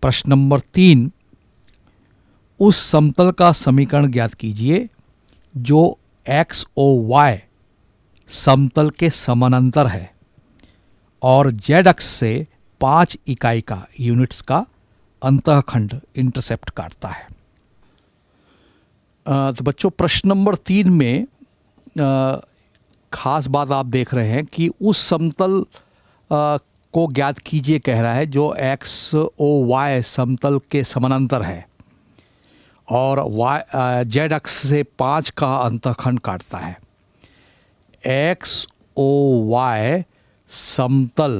प्रश्न नंबर 3, उस समतल का समीकरण ज्ञात कीजिए जो एक्स ओ वाई समतल के समानांतर है और जेड अक्ष से 5 इकाई का यूनिट्स का अंतःखंड इंटरसेप्ट काटता है। तो बच्चों प्रश्न नंबर 3 में खास बात आप देख रहे हैं कि उस समतल को ज्ञात कीजिए कह रहा है जो एक्स ओ वाई समतल के समानांतर है और जेड अक्ष से 5 का अंतःखंड काटता है। एक्स ओ वाई समतल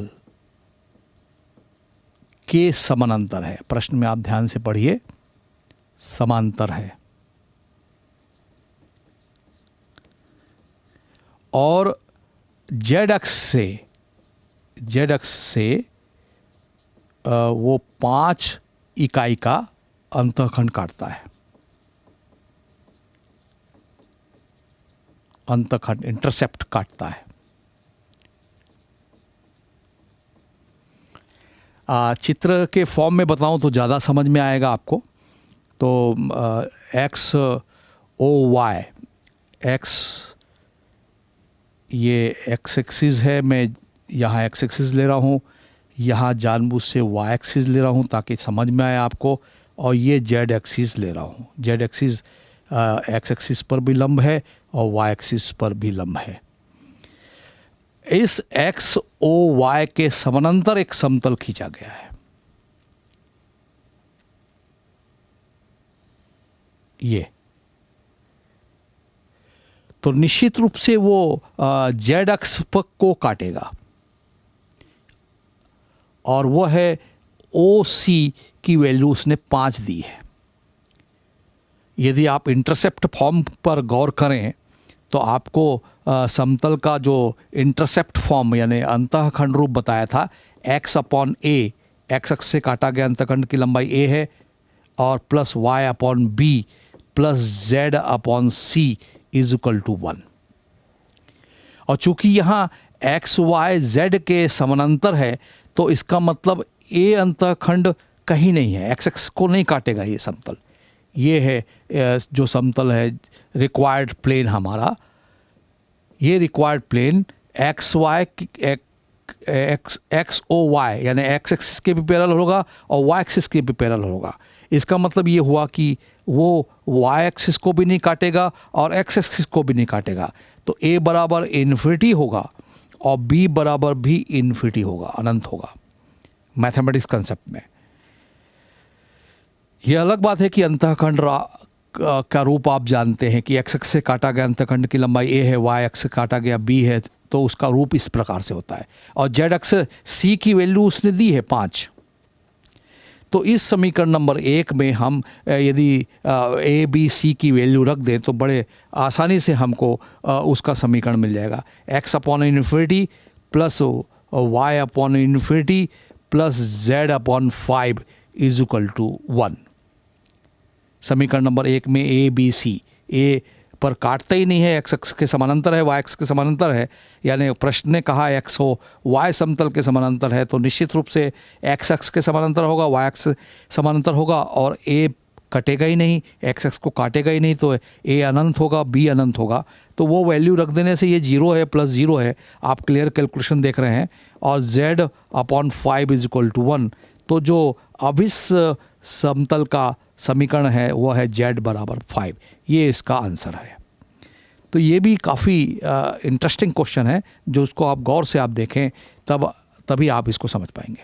के समानांतर है। प्रश्न में आप ध्यान से पढ़िए, समांतर है और जेड अक्ष से वो 5 इकाई का अंतःखंड काटता है। अंतःखंड इंटरसेप्ट काटता है। चित्र के फॉर्म में बताऊं तो ज़्यादा समझ में आएगा आपको। तो एक्स ओ वाई, एक्स ये एक्स एक्सिस है, मैं यहाँ एक्स एक्सिस ले रहा हूँ, यहाँ जानबूझ से वाई एक्सिस ले रहा हूँ ताकि समझ में आए आपको, और ये जेड एक्सिस ले रहा हूँ। जेड एक्सिस एक्स एक्सिस पर भी लंब है और वाई एक्सिस पर भी लंब है। इस एक्स ओ वाई के समानांतर एक समतल खींचा गया है। ये तो निश्चित रूप से वो जेड अक्ष को काटेगा और वो है ओ सी की वैल्यू उसने 5 दी है। यदि आप इंटरसेप्ट फॉर्म पर गौर करें तो आपको समतल का जो इंटरसेप्ट फॉर्म यानी अंतःखंड रूप बताया था, x अपॉन ए, एक्स अक्ष से काटा गया अंतःखंड की लंबाई a है, और plus y upon b plus z upon c is equal to 1। और चूंकि यहाँ x y z के समानांतर है तो इसका मतलब a अंतःखंड कहीं नहीं है, x अक्ष को नहीं काटेगा ये समतल। ये है जो समतल है रिक्वायर्ड प्लेन हमारा। ये required plane X O Y यानी एक्स एक्सिस के भी पैरेलल होगा और वाई एक्सिस के भी पैरेलल होगा। इसका मतलब ये हुआ कि वो वाई एक्सिस को भी नहीं काटेगा और एक्स एक्सिस को भी नहीं काटेगा। तो ए बराबर इन्फिनिटी होगा और बी बराबर भी इन्फिनिटी होगा, अनंत होगा मैथमेटिक्स कंसेप्ट में। यह अलग बात है कि अंतःखंड का रूप आप जानते हैं कि एक्स अक्ष से काटा गया अंतःखंड की लंबाई a है, वाई अक्ष से काटा गया b है, तो उसका रूप इस प्रकार से होता है। और जेड अक्ष c की वैल्यू उसने दी है 5। तो इस समीकरण नंबर 1 में हम यदि a b c की वैल्यू रख दें तो बड़े आसानी से हमको उसका समीकरण मिल जाएगा। x upon infinity plus y upon infinity plus z upon 5 is equal to 1। समीकरण नंबर 1 में ए बी सी, ए पर काटता ही नहीं है, एक्स अक्ष के समानांतर है, वाई अक्ष के समानांतर है, यानी प्रश्न ने कहा एक्स हो वाई समतल के समानांतर है, तो निश्चित रूप से एक्स अक्ष के समानांतर होगा, वाई अक्ष समानांतर होगा और ए कटेगा ही नहीं, एक्स अक्ष को काटेगा ही नहीं, तो ए अनंत होगा, बी अनंत होगा। तो वो वैल्यू रख देने से ये 0 है प्लस 0 है, आप क्लियर कैलकुलेशन देख रहे हैं, और z upon 5 is equal to 1। तो जो अभिन्न समतल का समीकरण है वो है z बराबर 5। ये इसका आंसर है। तो ये भी काफ़ी इंटरेस्टिंग क्वेश्चन है, जो उसको आप गौर से आप देखें तभी आप इसको समझ पाएंगे।